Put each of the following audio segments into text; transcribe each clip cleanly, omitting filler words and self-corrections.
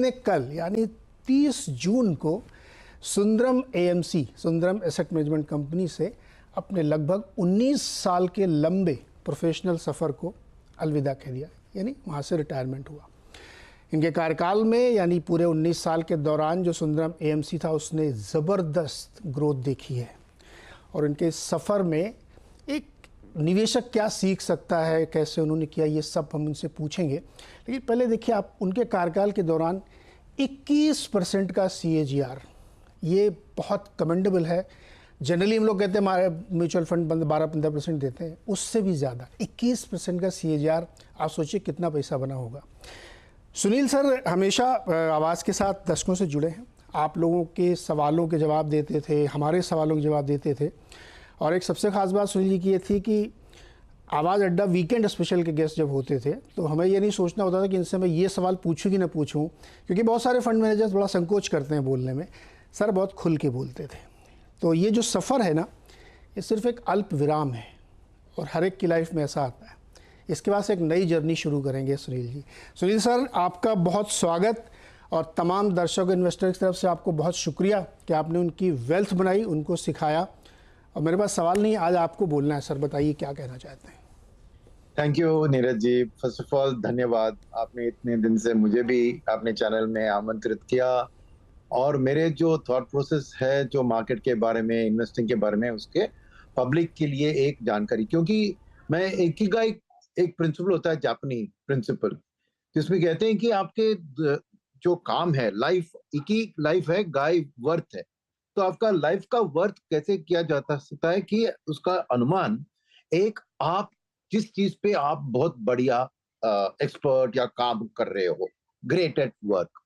मैंने कल यानी 30 जून को Sundaram AMC, Sundaram asset management company से अपने लगभग 19 साल के लंबे प्रोफेशनल सफ़र को अलविदा कह दिया, यानी वहाँ से रिटायरमेंट हुआ। इनके कार्यकाल में यानी पूरे 19 साल के दौरान जो सुंदरम एएमसी था उसने ज़बरदस्त ग्रोथ देखी है और इनके सफ़र में एक निवेशक क्या सीख सकता है, कैसे उन्होंने किया, ये सब हम उनसे पूछेंगे। लेकिन पहले देखिए आप, उनके कार्यकाल के दौरान 21% का CAGR, ये बहुत कमेंडेबल है। जनरली हम लोग कहते हैं हमारे म्यूचुअल फंड 12-15% देते हैं, उससे भी ज़्यादा 21% का CAGR, आप सोचिए कितना पैसा बना होगा। सुनील सर हमेशा आवाज़ के साथ दर्शकों से जुड़े हैं, आप लोगों के सवालों के जवाब देते थे, हमारे सवालों के जवाब देते थे। और एक सबसे ख़ास बात सुनील जी की ये थी कि आवाज़ अड्डा वीकेंड स्पेशल के गेस्ट जब होते थे तो हमें ये नहीं सोचना होता था कि इनसे मैं ये सवाल पूछूं कि ना पूछूं, क्योंकि बहुत सारे फंड मैनेजर्स बड़ा संकोच करते हैं बोलने में। सर बहुत खुल के बोलते थे। तो ये जो सफ़र है ना, ये सिर्फ एक अल्प विराम है और हर एक की लाइफ में ऐसा आता है। इसके बाद से एक नई जर्नी शुरू करेंगे सुनील जी। सुनील सर आपका बहुत स्वागत और तमाम दर्शक इन्वेस्टर की तरफ से आपको बहुत शुक्रिया कि आपने उनकी वेल्थ बनाई, उनको सिखाया। और मेरे पास सवाल नहीं, आज आपको बोलना है। सर बताइए क्या कहना चाहते हैं। Thank you Neeraj ji. First of all धन्यवाद, आपने इतने दिन से मुझे भी अपने चैनल में आमंत्रित किया और मेरे जो थॉट प्रोसेस है जो मार्केट के बारे में, इन्वेस्टिंग के बारे में, उसके पब्लिक के लिए एक जानकारी, क्योंकि मैं एक प्रिंसिपल होता है, जापानी प्रिंसिपल, जिसमें कहते हैं कि आपके जो काम है, लाइफ एक ही लाइफ है, गाय वर्थ है। तो आपका लाइफ का वर्थ कैसे किया जाता सकता है कि उसका अनुमान एक, आप जिस चीज पे आप बहुत बढ़िया एक्सपर्ट या काम कर रहे हो, ग्रेट एट वर्क।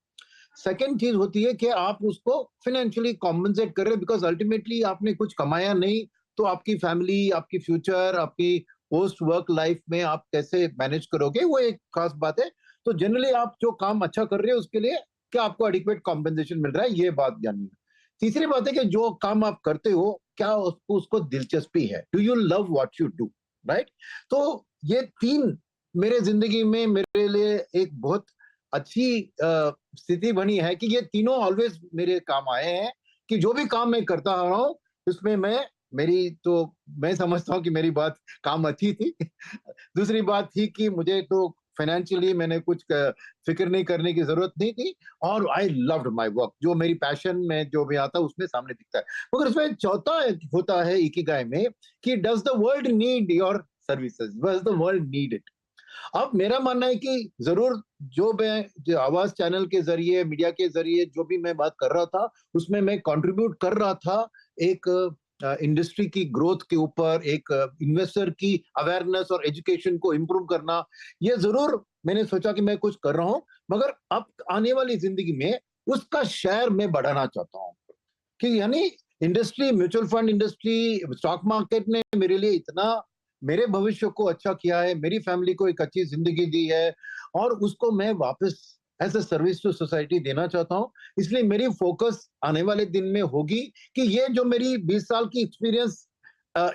सेकेंड चीज होती है कि आप उसको फाइनेंशियली कॉम्पनसेट कर रहे हैं, बिकॉज अल्टीमेटली आपने कुछ कमाया नहीं, तो आपकी फैमिली, आपकी फ्यूचर, आपकी पोस्ट वर्क लाइफ में आप कैसे मैनेज करोगे, वो एक खास बात है। तो जनरली आप जो काम अच्छा कर रहे हो उसके लिए क्या आपको एडिक्वेट कॉम्पनसेशन मिल रहा है, ये बात जाननी है। तीसरी बात है कि जो काम आप करते हो क्या उसको दिलचस्पी है, do you love what you do, right. तो ये तीन मेरे जिंदगी में मेरे लिए एक बहुत अच्छी स्थिति बनी है कि ये तीनों ऑलवेज मेरे काम आए हैं, कि जो भी काम मैं करता रहा हूँ उसमें मैं समझता हूँ कि मेरी बात काम अच्छी थी। दूसरी बात थी कि मुझे तो फाइनेंशियली मैंने कुछ फिक्र नहीं करने की जरूरत नहीं थी, और आई लव्ड माय वर्क, जो मेरी पैशन में जो भी आता है उसमें सामने दिखता है। मगर इसमें चौथा होता है इकिगाई में कि does the world need your services, does the world need it. अब मेरा मानना है कि जरूर जो आवाज चैनल के जरिए, मीडिया के जरिए जो भी मैं बात कर रहा था उसमें मैं कंट्रीब्यूट कर रहा था एक इंडस्ट्री की ग्रोथ के ऊपर, एक इन्वेस्टर की अवेयरनेस और एजुकेशन को इम्प्रूव करना। ये जरूर मैंने सोचा कि मैं कुछ कर रहा हूं, मगर अब आने वाली जिंदगी में उसका शेयर मैं बढ़ाना चाहता हूं। कि यानी industry, mutual fund industry, stock market ने मेरे लिए इतना, मेरे भविष्य को अच्छा किया है, मेरी फैमिली को एक अच्छी जिंदगी दी है, और उसको मैं वापस as a service to society देना चाहता हूं। इसलिए मेरी फोकस आने वाले दिन में होगी कि ये जो मेरी 20 साल की एक्सपीरियंस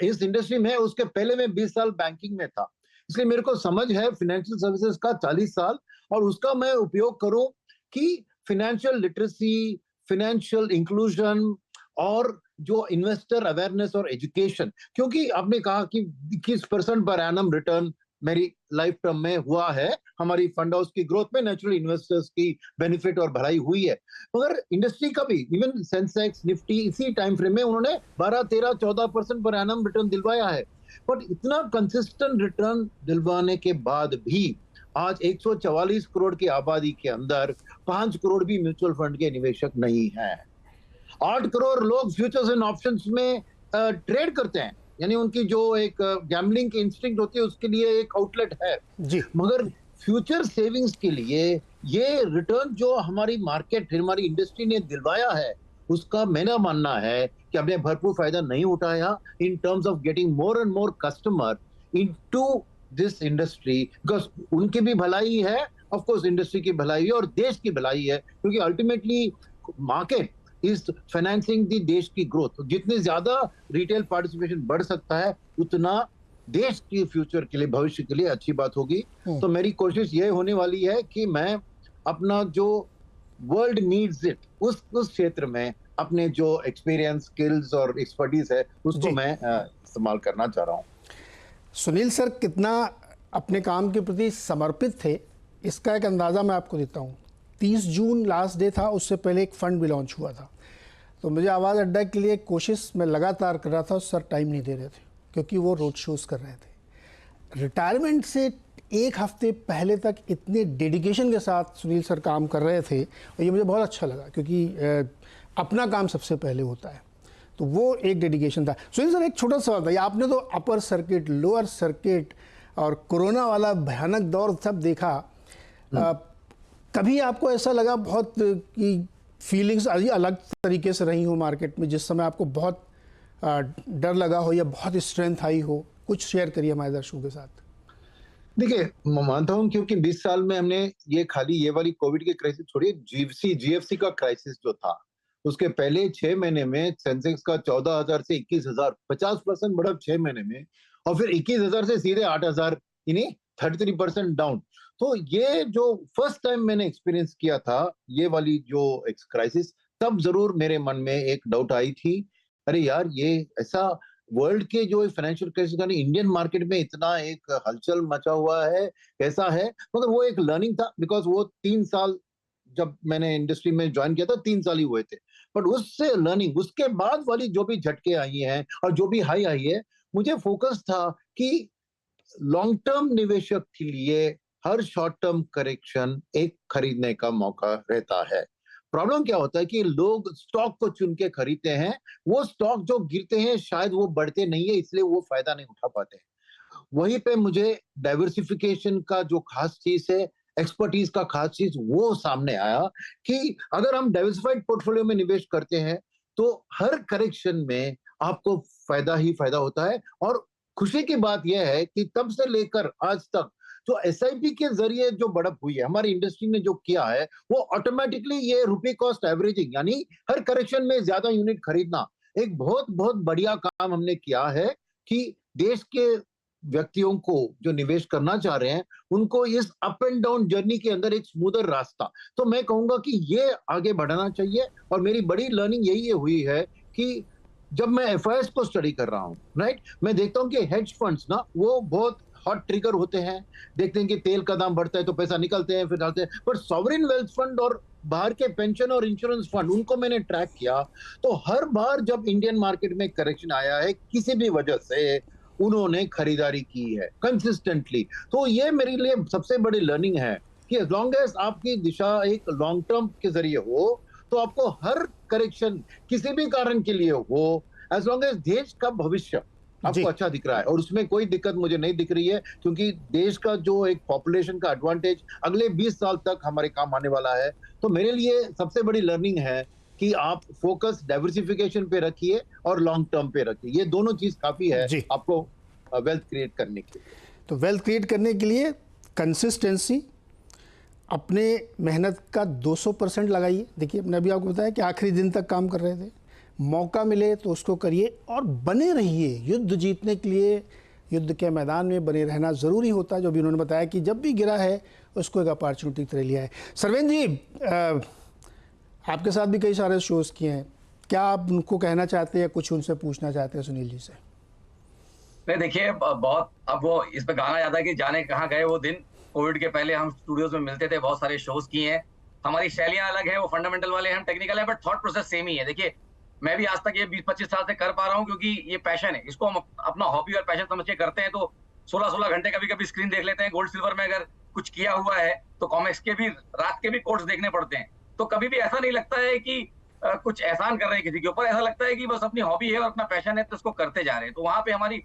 इस इंडस्ट्री में है, उसके पहले मैं 20 साल बैंकिंग में था, इसलिए मेरे को समझ है फाइनेंशियल सर्विसेज का 40 साल, और उसका मैं उपयोग करूं कि फाइनेंशियल लिटरेसी, फाइनेंशियल इंक्लूजन और जो इन्वेस्टर अवेयरनेस और एजुकेशन, क्योंकि आपने कहा कि 21% पर एनम रिटर्न मेरी लाइफ टर्म में हुआ है, हमारी फंड हाउस की ग्रोथ में नेचुरली इन्वेस्टर्स की बेनिफिट और भलाई हुई है। मगर इंडस्ट्री का भी, इवन सेंसेक्स, निफ्टी इसी टाइम फ्रेम में उन्होंने 12, 13, 14% पर एनम रिटर्न दिलवाया है। बट इतना कंसिस्टेंट रिटर्न दिलवाने के बाद भी आज 144 करोड़ की आबादी के अंदर 5 करोड़ भी म्यूचुअल फंड के निवेशक नहीं है। 8 करोड़ लोग फ्यूचर्स एंड ऑप्शंस में ट्रेड करते हैं, यानी उनकी जो एक गैम्बलिंग की इंस्टिंक्ट होती है उसके लिए एक आउटलेट है जी। मगर फ्यूचर सेविंग्स के लिए ये रिटर्न जो हमारी मार्केट, हमारी इंडस्ट्री ने दिलवाया है, उसका मेरा मानना है कि हमने भरपूर फायदा नहीं उठाया in terms of getting more and more customer into this industry, because उनकी भी भलाई है, ऑफ कोर्स इंडस्ट्री की भलाई है और देश की भलाई है, क्योंकि अल्टीमेटली मार्केट इज फाइनेंसिंग दी देश की ग्रोथ। जितनी ज्यादा रिटेल पार्टिसिपेशन बढ़ सकता है उतना देश के फ्यूचर के लिए, भविष्य के लिए अच्छी बात होगी। तो मेरी कोशिश ये होने वाली है कि मैं अपना जो वर्ल्ड नीड्स इट, उस क्षेत्र में अपने जो एक्सपीरियंस, स्किल्स और एक्सपर्टीज है उसको मैं इस्तेमाल करना चाह रहा हूँ। सुनील सर कितना अपने काम के प्रति समर्पित थे, इसका एक अंदाज़ा मैं आपको देता हूँ। 30 जून लास्ट डे था, उससे पहले एक फ़ंड भी लॉन्च हुआ था। तो मुझे आवाज़ अड्डा के लिए कोशिश मैं लगातार कर रहा था, सर टाइम नहीं दे रहे थे क्योंकि वो रोड शोज़ कर रहे थे। रिटायरमेंट से एक हफ्ते पहले तक इतने डेडिकेशन के साथ सुनील सर काम कर रहे थे और ये मुझे बहुत अच्छा लगा क्योंकि अपना काम सबसे पहले होता है। तो वो एक डेडिकेशन था। सुनील सर, एक छोटा सवाल था, आपने तो अपर सर्किट, लोअर सर्किट और कोरोना वाला भयानक दौर सब देखा। कभी आपको ऐसा लगा बहुत कि फीलिंग्स अलग तरीके से रही हो मार्केट में, जिस समय आपको बहुत डर लगा हो या बहुत स्ट्रेंथ आई हो? कुछ शेयर करिए हमारे दर्शकों के साथ। देखिए, मैं मानता हूँ क्योंकि 20 साल में हमने ये खाली ये वाली कोविड की क्राइसिस छोड़िए, जीएफसी का क्राइसिस जो था, उसके पहले 6 महीने में सेंसेक्स का 14,000 से 21,000, 50% बढ़ा 6 महीने में, और फिर 21,000 से सीधे 8,000, यानी 33% डाउन। तो ये जो फर्स्ट टाइम मैंने एक्सपीरियंस किया था ये वाली जो क्राइसिस, तब जरूर मेरे मन में एक डाउट आई थी, अरे यार ये ऐसा वर्ल्ड के जो फाइनेंशियल क्राइसिस का इंडियन मार्केट में इतना एक हलचल मचा हुआ है, कैसा है। मगर वो एक लर्निंग था, बिकॉज वो 3 साल जब मैंने इंडस्ट्री में ज्वाइन किया था 3 साल ही हुए थे, बट उससे लर्निंग, उसके बाद वाली जो भी झटके आई हैं और जो भी हाई आई है, मुझे फोकस था कि लॉन्ग टर्म निवेशक के लिए हर शॉर्ट टर्म करेक्शन एक खरीदने का मौका रहता है। प्रॉब्लम क्या होता है कि लोग स्टॉक को चुन के खरीदते हैं, वो स्टॉक जो गिरते हैं शायद वो बढ़ते नहीं है, इसलिए वो फायदा नहीं उठा पाते हैं। वहीं पे मुझे डाइवर्सिफिकेशन का जो खास चीज है, एक्सपर्टीज का खास चीज वो सामने आया कि अगर हम डाइवर्सिफाइड पोर्टफोलियो में निवेश करते हैं तो हर करेक्शन में आपको फायदा ही फायदा होता है। और खुशी की बात यह है कि तब से लेकर आज तक जो एसआईपी के जरिए जो बढ़त हुई है हमारी इंडस्ट्री ने जो किया है, वो ऑटोमेटिकली ये रुपी कॉस्ट एवरेजिंग, यानी हर करेक्शन में ज्यादा यूनिट खरीदना, एक बहुत बहुत बढ़िया काम हमने किया है कि देश के व्यक्तियों को जो निवेश करना चाह रहे हैं उनको इस अप एंड डाउन जर्नी के अंदर एक स्मूदर रास्ता, तो मैं कहूंगा कि ये आगे बढ़ाना चाहिए। और मेरी बड़ी लर्निंग यही हुई है कि जब मैं एफआईएस को स्टडी कर रहा हूँ, राइट, मैं देखता हूँ कि हेज फंड्स ना वो बहुत हॉट ट्रिगर होते हैं, देखते हैं कि तेल का दाम बढ़ता है तो पैसा निकलते हैं फिर डालते हैं, पर सॉवरेन वेल्थ फंड और बाहर के पेंशन और इंश्योरेंस फंड, उनको मैंने ट्रैक किया तो हर बार जब इंडियन मार्केट में करेक्शन आया है किसी भी वजह से उन्होंने खरीदारी की है कंसिस्टेंटली। तो ये मेरे लिए सबसे बड़ी लर्निंग है कि एज लॉन्ग एज आपकी दिशा एक लॉन्ग टर्म के जरिए हो तो आपको हर करेक्शन किसी भी कारण के लिए हो, एज लॉन्ग एज देश का भविष्य आपको अच्छा दिख रहा है, और उसमें कोई दिक्कत मुझे नहीं दिख रही है क्योंकि देश का जो एक पॉपुलेशन का एडवांटेज अगले 20 साल तक हमारे काम आने वाला है। तो मेरे लिए सबसे बड़ी लर्निंग है कि आप फोकस डाइवर्सिफिकेशन पे रखिए और लॉन्ग टर्म पे रखिए, ये दोनों चीज काफी है आपको वेल्थ क्रिएट करने के लिए। तो वेल्थ क्रिएट करने के लिए कंसिस्टेंसी, अपने मेहनत का 200% लगाइए। देखिए, मैंने अभी आपको बताया कि आखिरी दिन तक काम कर रहे थे, मौका मिले तो उसको करिए और बने रहिए। युद्ध जीतने के लिए युद्ध के मैदान में बने रहना ज़रूरी होता है, जो भी उन्होंने बताया कि जब भी गिरा है उसको एक अपॉर्चुनिटी की तरह लिया है। सरवेन जी, आपके साथ भी कई सारे शोज़ किए हैं, क्या आप उनको कहना चाहते हैं, कुछ उनसे पूछना चाहते हैं सुनील जी से? नहीं, देखिए, बहुत अब वो इस पे गाना याद है कि जाने कहाँ गए वो दिन, कोविड के पहले हम स्टूडियोज में मिलते थे, बहुत सारे शोज किए हैं। हमारी शैलियां अलग है, वो फंडामेंटल वाले हम टेक्निकल है, बट थॉट प्रोसेस सेम ही है। देखिए, मैं भी आज तक ये 20-25 साल से कर पा रहा हूँ क्योंकि ये पैशन है, इसको हम अपना हॉबी और पैशन समझ के करते हैं। तो 16-16 घंटे कभी कभी स्क्रीन देख लेते हैं। गोल्ड सिल्वर में अगर कुछ किया हुआ है तो कॉमिक्स के भी रात के भी कोट्स देखने पड़ते हैं। तो कभी भी ऐसा नहीं लगता है कि कुछ एहसान कर रहे हैं किसी के ऊपर, ऐसा लगता है कि बस अपनी हॉबी है और अपना पैशन है तो उसको करते जा रहे हैं। तो वहां पे हमारी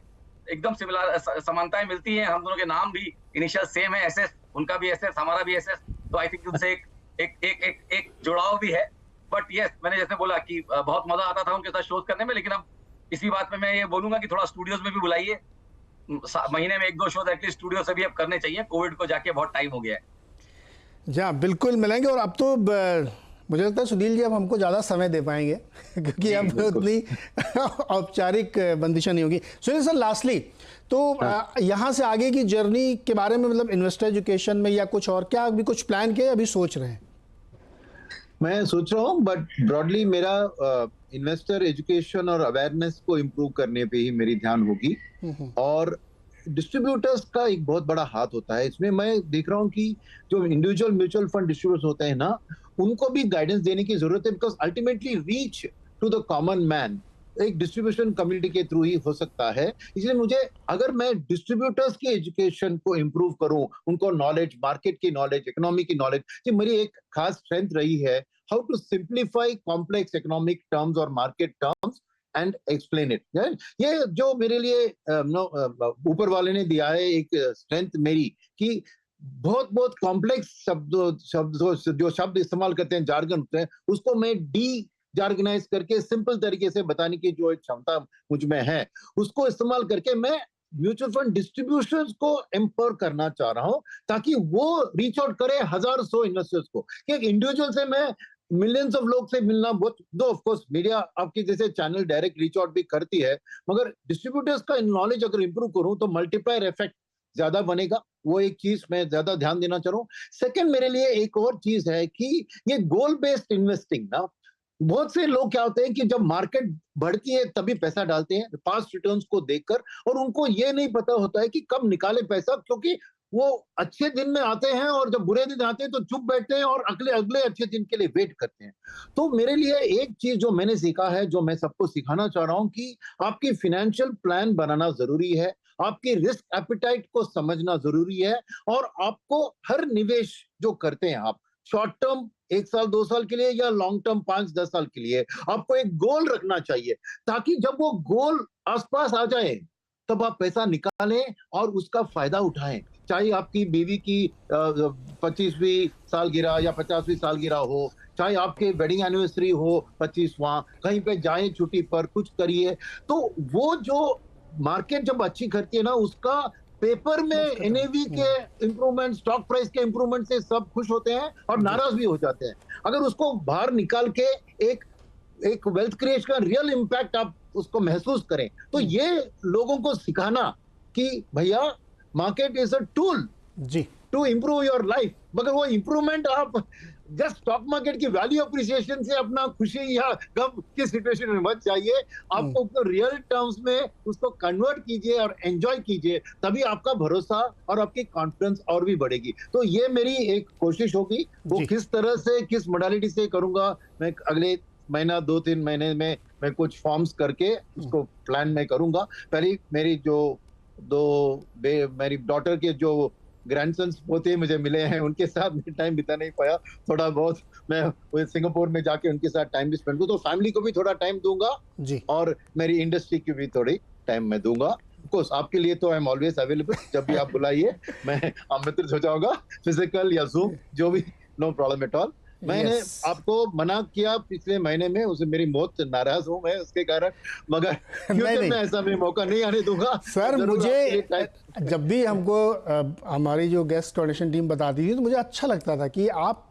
एकदम सिमिलर समानताएं मिलती हैं। हम दोनों के नाम भी इनिशियल सेम है, एसएस, उनका भी एसएस, हमारा भी एसएस। तो आई थिंक उनसे एक जुड़ाव भी है। बट यस, मैंने जैसे बोला कि बहुत मजा आता था उनके साथ शोज करने में, लेकिन अब इसी बात में मैं ये बोलूंगा कि थोड़ा स्टूडियोज में भी बुलाइए, महीने में 1-2 शोज एटलीस्ट स्टूडियो से भी अब करने चाहिए। कोविड को जाके बहुत टाइम हो गया है। जी हाँ, बिल्कुल मिलेंगे। और अब तो मुझे लगता है सुनील जी अब हमको ज़्यादा समय दे पाएंगे क्योंकि अब उतनी औपचारिक बंदिशें नहीं होगी। सुनील सर, लास्टली तो यहाँ से आगे की जर्नी के बारे में, मतलब इन्वेस्टर एजुकेशन में या कुछ और, क्या अभी कुछ प्लान किया, अभी सोच रहे हैं? मैं सोच रहा हूँ, बट ब्रॉडली मेरा इन्वेस्टर एजुकेशन और अवेयरनेस को इम्प्रूव करने पे ही मेरी ध्यान होगी। और डिस्ट्रीब्यूटर्स का एक बहुत बड़ा हाथ होता है इसमें। मैं देख रहा हूँ कि जो इंडिविजुअल म्यूचुअल फंड डिस्ट्रीब्यूटर्स होते हैं ना, उनको भी गाइडेंस देने की जरूरत है, because ultimately reach to the common man एक डिस्ट्रीब्यूशन कम्युनिटी के थ्रू ही हो सकता है। इसलिए मुझे, अगर मैं डिस्ट्रीब्यूटर्स की एजुकेशन को इम्प्रूव करूं, उनको नॉलेज, मार्केट की नॉलेज, इकोनॉमी की नॉलेज, ये मेरी एक खास स्ट्रेंथ रही है, how to simplify complex economic terms और market terms and explain it. ये जो मेरे लिए ऊपर वाले ने दिया है एक स्ट्रेंथ मेरी, कि बहुत बहुत कॉम्प्लेक्स जो शब्द इस्तेमाल करते हैं, जार्गन होते हैं, उसको मैं डी जार्गनाइज करके सिंपल तरीके से बताने की जो एक क्षमता मुझ में है, उसको इस्तेमाल करके मैं म्यूचुअल फंड डिस्ट्रीब्यूशंस को एम्पावर करना चाह रहा हूं, ताकि वो रीच आउट करे 1000-100 इन्वेस्टर्स को। कि एक इंडिविजुअल से मैं मिलियंस ऑफ लोग से मिलना बहुत, दो ऑफ कोर्स मीडिया आपकी जैसे चैनल डायरेक्ट रीच आउट भी करती है, मगर डिस्ट्रीब्यूटर्स का नॉलेज अगर इंप्रूव करूं तो मल्टीप्लायर इफेक्ट ज्यादा बनेगा। वो एक चीज मैं ज्यादा ध्यान देना चाह रहा हूँ। सेकंड, मेरे लिए एक और चीज है कि ये गोल बेस्ड इन्वेस्टिंग ना, बहुत से लोग क्या होते हैं कि जब मार्केट बढ़ती है तभी पैसा डालते हैं पास्ट रिटर्न्स को देखकर, और उनको ये नहीं पता होता है कि कब निकाले पैसा, क्योंकि वो अच्छे दिन में आते हैं और जब बुरे दिन आते हैं तो चुप बैठते हैं और अगले अगले अच्छे दिन के लिए वेट करते हैं। तो मेरे लिए एक चीज जो मैंने सीखा है, जो मैं सबको सिखाना चाह रहा हूं, कि आपकी फाइनेंशियल प्लान बनाना जरूरी है, आपकी रिस्क एपिटाइट को समझना जरूरी है, और आपको हर निवेश जो करते हैं आप, शॉर्ट टर्म 1 साल 2 साल के लिए या लॉन्ग टर्म 5-10 साल के लिए, आपको एक गोल रखना चाहिए, ताकि जब वो गोल आसपास आ जाए तब आप पैसा निकालें और उसका फायदा उठाएं। चाहे आपकी बीवी की 25वीं सालगिरह या 50वीं सालगिरह हो, चाहे आपके वेडिंग एनिवर्सरी हो 25वां, कहीं पे जाएं छुट्टी पर, कुछ करिए। तो वो जो मार्केट जब अच्छी करती है ना, उसका पेपर में एनएवी के इंप्रूवमेंट, स्टॉक प्राइस के इंप्रूवमेंट से सब खुश होते हैं और नाराज भी हो जाते हैं। अगर उसको बाहर निकाल के एक वेल्थ क्रिएशन का रियल इंपैक्ट आप उसको महसूस करें, तो ये लोगों को सिखाना कि भैया मार्केट इज अ टूल जी टू इम्प्रूव योर लाइफ, मगर वो इम्प्रूवमेंट आप जस्ट स्टॉक मार्केट की वैल्यू अप्रिसिएशन से अपना खुशी या गम की सिचुएशन में मत चाहिए। आपको उसको रियल टर्म्स में उसको कन्वर्ट कीजिए और एंजॉय कीजिए, तभी आपका भरोसा और आपकी कॉन्फिडेंस और भी बढ़ेगी। तो ये मेरी एक कोशिश होगी। वो किस तरह से, किस मोडालिटी से करूंगा, मैं अगले महीना 2-3 महीने में मैं कुछ फॉर्म्स करके उसको प्लान में करूंगा। पहले मेरी जो मेरी डॉटर के जो ग्रैंडसन्स पोते मुझे मिले हैं, उनके साथ मैं टाइम बिता नहीं पाया, थोड़ा बहुत मैं सिंगापुर में जाके उनके साथ टाइम भी स्पेंड करूँ, तो फैमिली को भी थोड़ा टाइम दूंगा जी, और मेरी इंडस्ट्री की भी थोड़ी टाइम मैं दूंगा। ऑफ कोर्स आपके लिए तो आई एम ऑलवेज अवेलेबल, जब भी आप बुलाइए मैं आमंत्रित हो जाऊंगा, फिजिकल या जूम, जो भी, नो प्रॉब्लम एट ऑल। मैंने आपको मना किया पिछले महीने में, उसे मेरी मौत नाराज हूं मैं उसके कारण, मगर फ्यूचर में ऐसा मैं मौका नहीं आने दूंगा। सर मुझे जब भी हमको हमारी जो गेस्ट कोऑर्डिनेशन टीम बताती थी तो मुझे अच्छा लगता था कि आप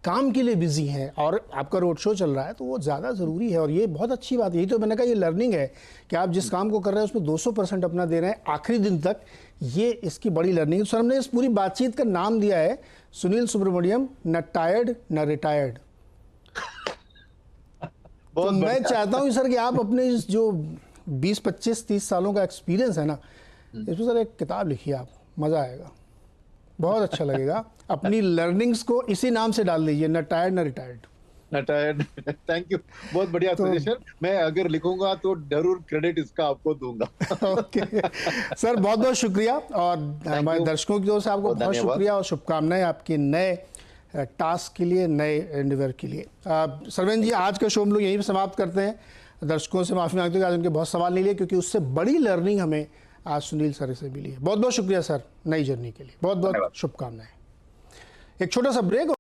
काम के लिए बिजी हैं और आपका रोड शो चल रहा है, तो वो ज़्यादा ज़रूरी है और ये बहुत अच्छी बात है। यही तो मैंने कहा, ये लर्निंग है कि आप जिस काम को कर रहे हैं उसमें 200% अपना दे रहे हैं आखिरी दिन तक, ये इसकी बड़ी लर्निंग है। सर हमने इस पूरी बातचीत का नाम दिया है सुनील सुब्रमण्यम, न टायर्ड न रिटायर्ड। तो मैं चाहता हूँ सर कि आप अपने जो 20, 25, 30 सालों का एक्सपीरियंस है ना, इसमें सर एक किताब लिखिए आप, मज़ा आएगा, बहुत अच्छा लगेगा। अपनी लर्निंग्स को इसी नाम से डाल दीजिए, न टायर्ड न रिटायर्ड। न टायर्ड। थैंक यू, बहुत बढ़िया सजेशन। मैं अगर लिखूंगा तो जरूर क्रेडिट इसका आपको दूंगा। ओके सर, बहुत बहुत शुक्रिया, और हमारे दर्शकों की ओर से आपको बहुत शुक्रिया और शुभकामनाएं आपके नए टास्क के लिए, नए एंडेवर के लिए। सरवेन जी, आज का शो हम लोग यहीं पर समाप्त करते हैं। दर्शकों से माफ़ी मांगते हैं, आज उनके बहुत सवाल नहीं लिए, क्योंकि उससे बड़ी लर्निंग हमें आज सुनील सर से मिली है। बहुत बहुत शुक्रिया सर, नई जर्नी के लिए बहुत बहुत शुभकामनाएं। एक छोटा सा ब्रेक।